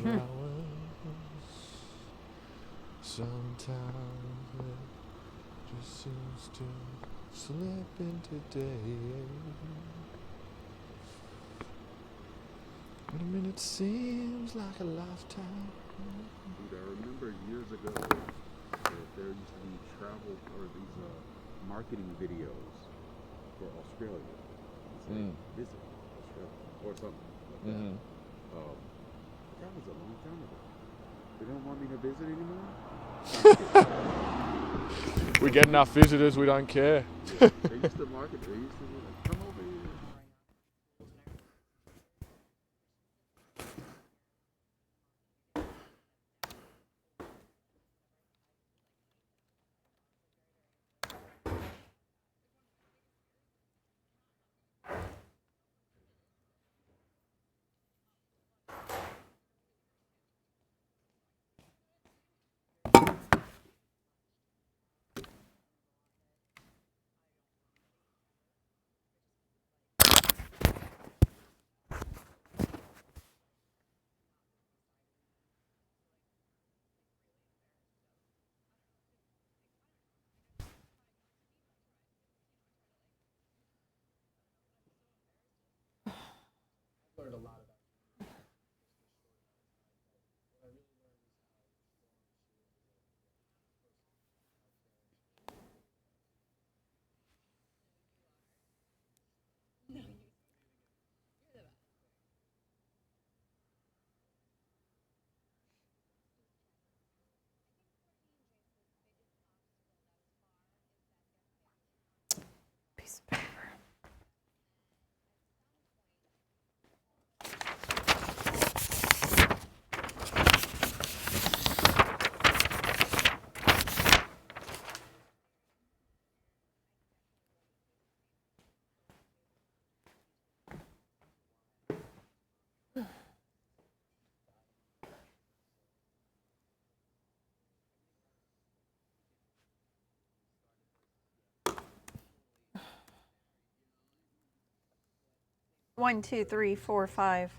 hours. Sometimes it just seems to slip into days. And a minute seems like a lifetime. Dude, I remember years ago that there used to be travel or these marketing videos for Australia. Visit Australia or something like that. That was a long time ago. They don't want me to visit anymore? We get enough visitors, we don't care. They used to market, they used to be like, come over here. Learned a lot about Piece of paper. One, two, three, four, five.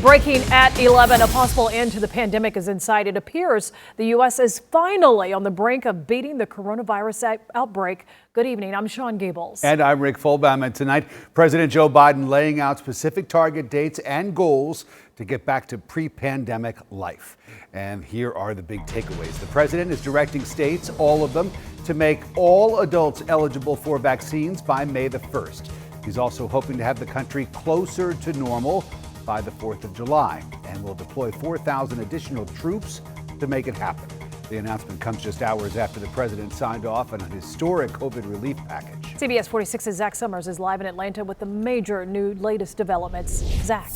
Breaking at 11, a possible end to the pandemic is in sight. It appears the U.S. is finally on the brink of beating the coronavirus outbreak. Good evening. I'm Sean Gables. And I'm Rick Fulbaum. And tonight, President Joe Biden laying out specific target dates and goals to get back to pre-pandemic life. And here are the big takeaways. The president is directing states, all of them, to make all adults eligible for vaccines by May the 1st. He's also hoping to have the country closer to normal by the 4th of July, and will deploy 4,000 additional troops to make it happen. The announcement comes just hours after the president signed off on a historic COVID relief package. CBS 46's Zach Summers is live in Atlanta with the major new latest developments. Zach.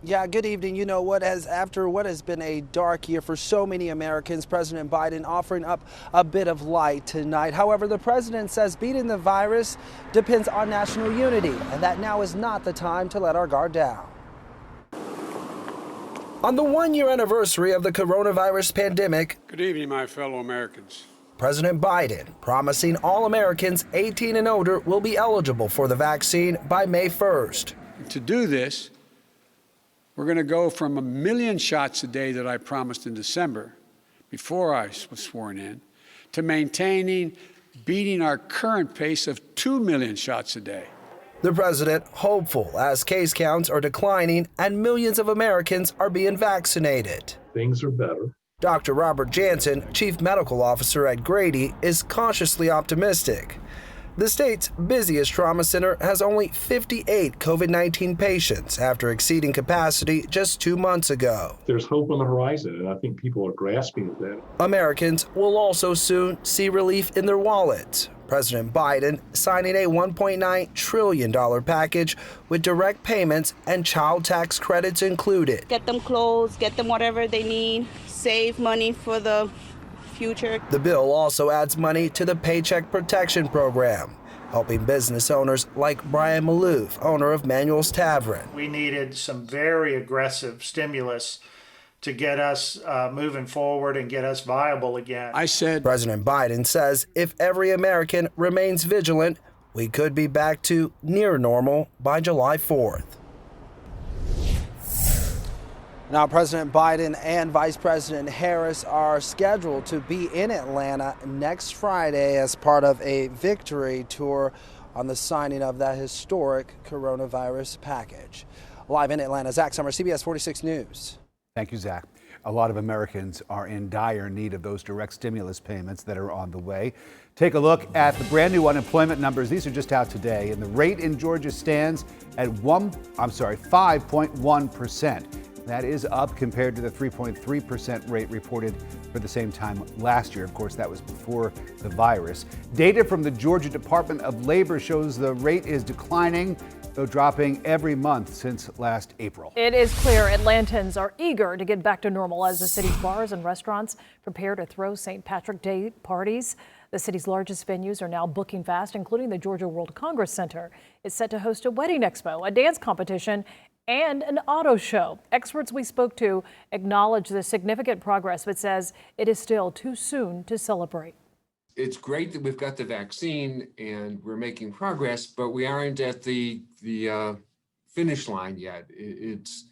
Yeah, good evening. You know what, after what has been a dark year for so many Americans, President Biden offering up a bit of light tonight. However, the president says beating the virus depends on national unity, and that now is not the time to let our guard down. On the one-year anniversary of the coronavirus pandemic, good evening, my fellow Americans. President Biden promising all Americans 18 and older will be eligible for the vaccine by May 1st. To do this, we're going to go from 1 million shots a day that I promised in December, before I was sworn in, to beating our current pace of 2 million shots a day. The president hopeful as case counts are declining and millions of Americans are being vaccinated. Things are better. Dr. Robert Jansen, chief medical officer at Grady, is cautiously optimistic. The state's busiest trauma center has only 58 COVID-19 patients after exceeding capacity just 2 months ago. There's hope on the horizon, and I think people are grasping at that. Americans will also soon see relief in their wallets. President Biden signing a $1.9 trillion package with direct payments and child tax credits included. Get them clothes, get them whatever they need, save money for the future. The bill also adds money to the Paycheck Protection Program, helping business owners like Brian Malouf, owner of Manuel's Tavern. We needed some very aggressive stimulus to get us moving forward and get us viable again. I said, President Biden says if every American remains vigilant, we could be back to near normal by July 4th. Now, President Biden and Vice President Harris are scheduled to be in Atlanta next Friday as part of a victory tour on the signing of that historic coronavirus package. Live in Atlanta, Zach Summer, CBS 46 News. Thank you, Zach. A lot of Americans are in dire need of those direct stimulus payments that are on the way. Take a look at the brand new unemployment numbers. These are just out today, and the rate in Georgia stands at 5.1%. That is up compared to the 3.3% rate reported for the same time last year. Of course, that was before the virus. Data from the Georgia Department of Labor shows the rate is declining, though dropping every month since last April. It is clear Atlantans are eager to get back to normal as the city's bars and restaurants prepare to throw St. Patrick's Day parties. The city's largest venues are now booking fast, including the Georgia World Congress Center. It's set to host a wedding expo, a dance competition, and an auto show. Experts we spoke to acknowledge the significant progress, but says it is still too soon to celebrate. It's great that we've got the vaccine and we're making progress, but we aren't at the finish line yet. It's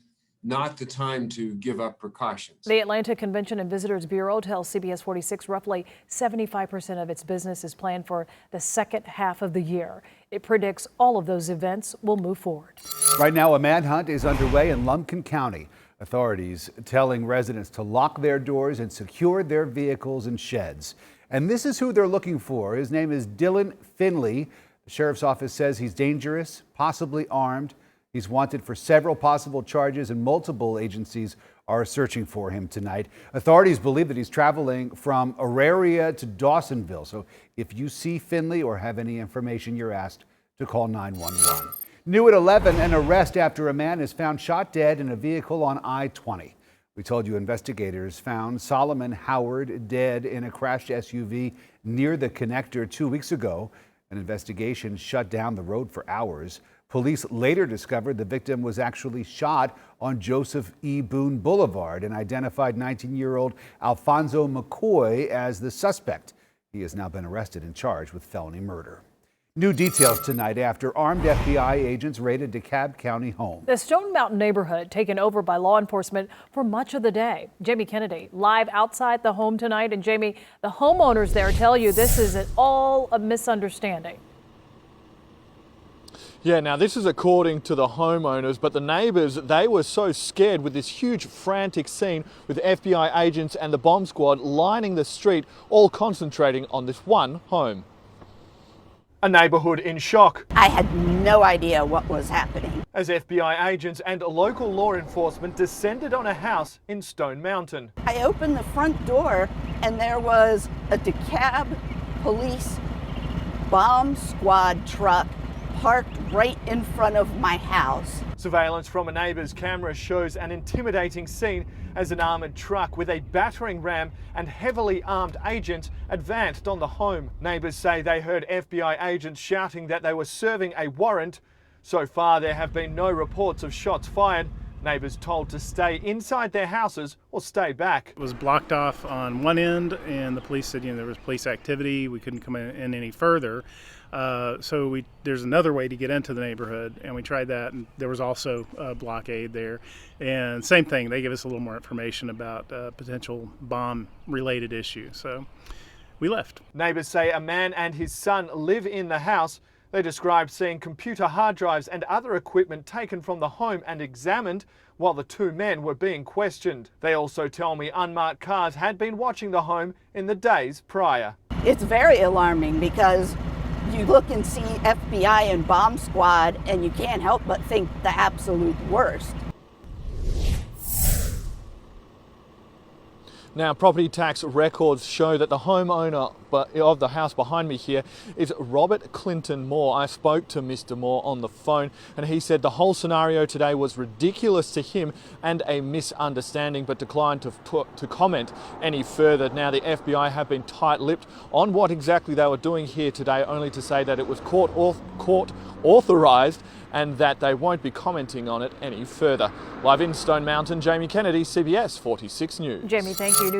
not the time to give up precautions. The Atlanta Convention and Visitors Bureau tells CBS 46 roughly 75% of its business is planned for the second half of the year. It predicts all of those events will move forward. Right now, a manhunt is underway in Lumpkin County. Authorities telling residents to lock their doors and secure their vehicles and sheds. And this is who they're looking for. His name is Dylan Finley. The sheriff's office says he's dangerous, possibly armed. He's wanted for several possible charges, and multiple agencies are searching for him tonight. Authorities believe that he's traveling from Auraria to Dawsonville. So if you see Finley or have any information, you're asked to call 911. New at 11, an arrest after a man is found shot dead in a vehicle on I-20. We told you investigators found Solomon Howard dead in a crashed SUV near the connector 2 weeks ago. An investigation shut down the road for hours. Police later discovered the victim was actually shot on Joseph E. Boone Boulevard and identified 19-year-old Alfonso McCoy as the suspect. He has now been arrested and charged with felony murder. New details tonight after armed FBI agents raided DeKalb County home. The Stone Mountain neighborhood taken over by law enforcement for much of the day. Jamie Kennedy live outside the home tonight. And Jamie, the homeowners there tell you this is all a misunderstanding. Yeah, now this is according to the homeowners, but the neighbours, they were so scared with this huge frantic scene with FBI agents and the bomb squad lining the street, all concentrating on this one home. A neighbourhood in shock. I had no idea what was happening. As FBI agents and local law enforcement descended on a house in Stone Mountain. I opened the front door and there was a DeKalb police bomb squad truck parked right in front of my house. Surveillance from a neighbour's camera shows an intimidating scene as an armoured truck with a battering ram and heavily armed agents advanced on the home. Neighbours say they heard FBI agents shouting that they were serving a warrant. So far, there have been no reports of shots fired. Neighbours told to stay inside their houses or stay back. It was blocked off on one end, and the police said, there was police activity. We couldn't come in any further. So there's another way to get into the neighborhood, and we tried that, and there was also a blockade there. And same thing, they give us a little more information about potential bomb-related issue. So we left. Neighbours say a man and his son live in the house. They described seeing computer hard drives and other equipment taken from the home and examined while the two men were being questioned. They also tell me unmarked cars had been watching the home in the days prior. It's very alarming because you look and see FBI and bomb squad and you can't help but think the absolute worst. Now, property tax records show that the homeowner of the house behind me here is Robert Clinton Moore. I spoke to Mr. Moore on the phone and he said the whole scenario today was ridiculous to him and a misunderstanding, but declined to comment any further. Now, the FBI have been tight-lipped on what exactly they were doing here today, only to say that it was court authorised and that they won't be commenting on it any further. Live in Stone Mountain, Jamie Kennedy, CBS 46 News. Jamie, thank you.